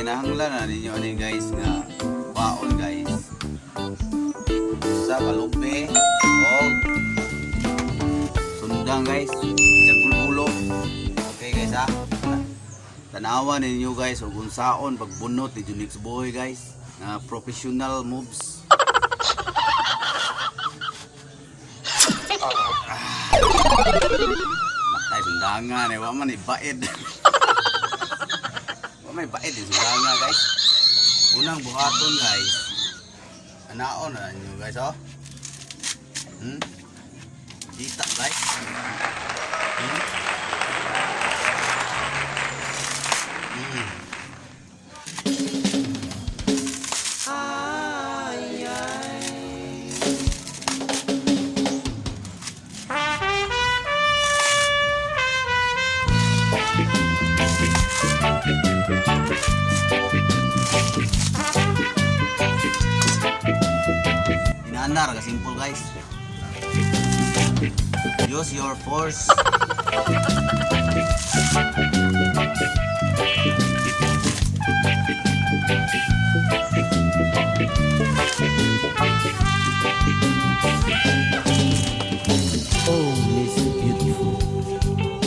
kinahanglan na ninyo ani guys nga baon guys. Sa kalumpe o sundang guys, jagul-ulo. Okay guys ha. Tanawa ninyo guys og unsaon pagbunot ni Junix Boy guys na professional moves. Matay sundangan wa man ibaid. Wa may baid din sundangan guys. Unang buhaton guys. Anaon na ninyo guys oh. Kita guys. Inaandar ka simple guys. Use your force. Oh, Miss Beautiful.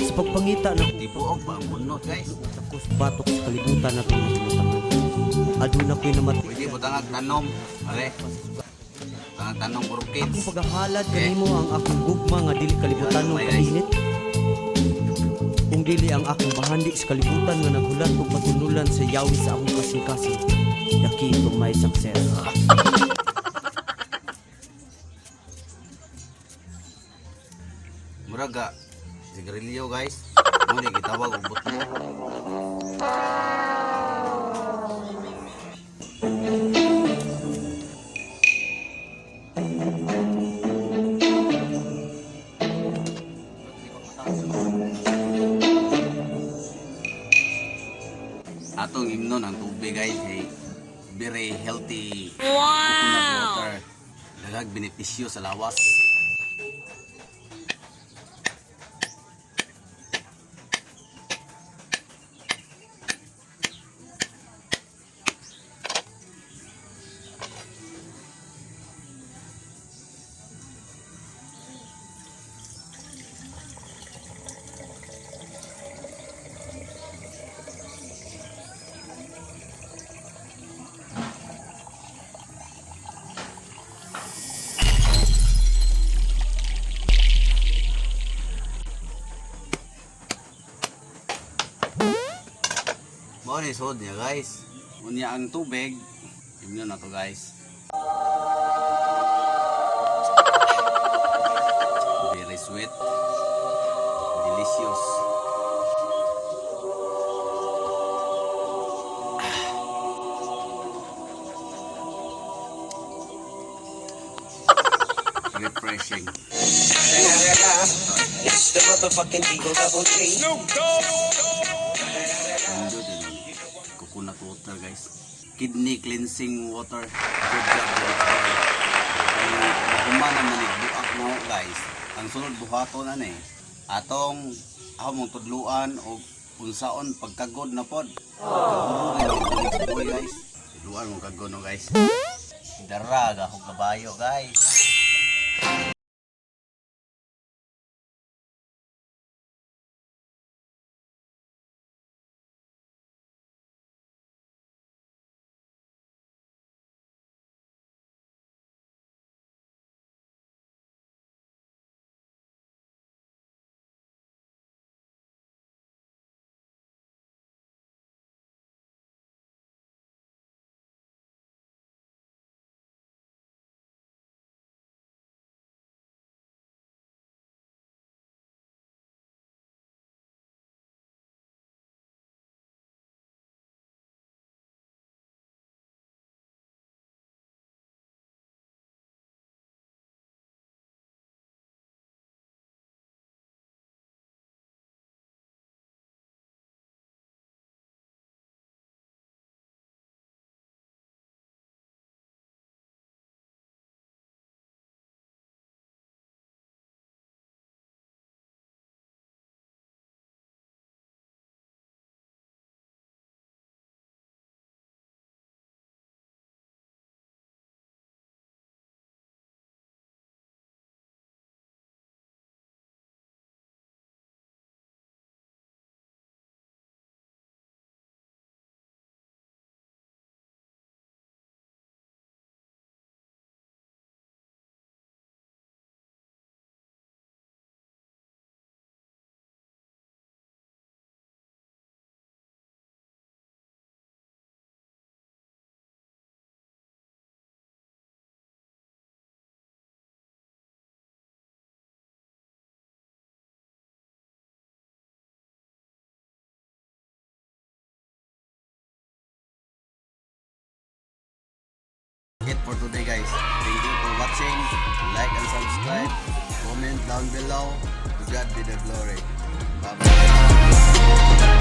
Sa pagpangita na Tibuok pa ang bunot guys. tapos batok sa kalibutan na itong nasunod. Aduna ko'y namatay. Pwede mo tangag tanom. Are. Tangag tanom puro Akong kids. paghahalad kanimo ang akong gugma nga dili kalibutan ng kainit. Kung dili ang akong bahandi sa kalibutan nga naghulat ug matunulan sa yawi sa akong kasing-kasing. The key to my success. Muraga. Sigarilyo guys. Muna gitawag ubot mo. Atong himno ng tubig guys ay very healthy coconut water. Daghang benepisyo sa lawas. Mao ni sod niya guys. Unya ang tubig, himno na to guys. Very sweet. Delicious. Refreshing. It's the motherfucking Eagle Double G. Coconut water guys. Kidney cleansing water. Good job Junix Boy. Human naman buak mo guys. Ang sunod buhaton na ni. Atong mong tudluan o unsaon pagkagod na pod. Kaburuin ang Junix Boy guys. Tudluan mo kagod no guys. Daraga akong kabayo guys. it for today, guys. Thank you for watching. Like and subscribe. Comment down below. To God be the glory. Bye-bye.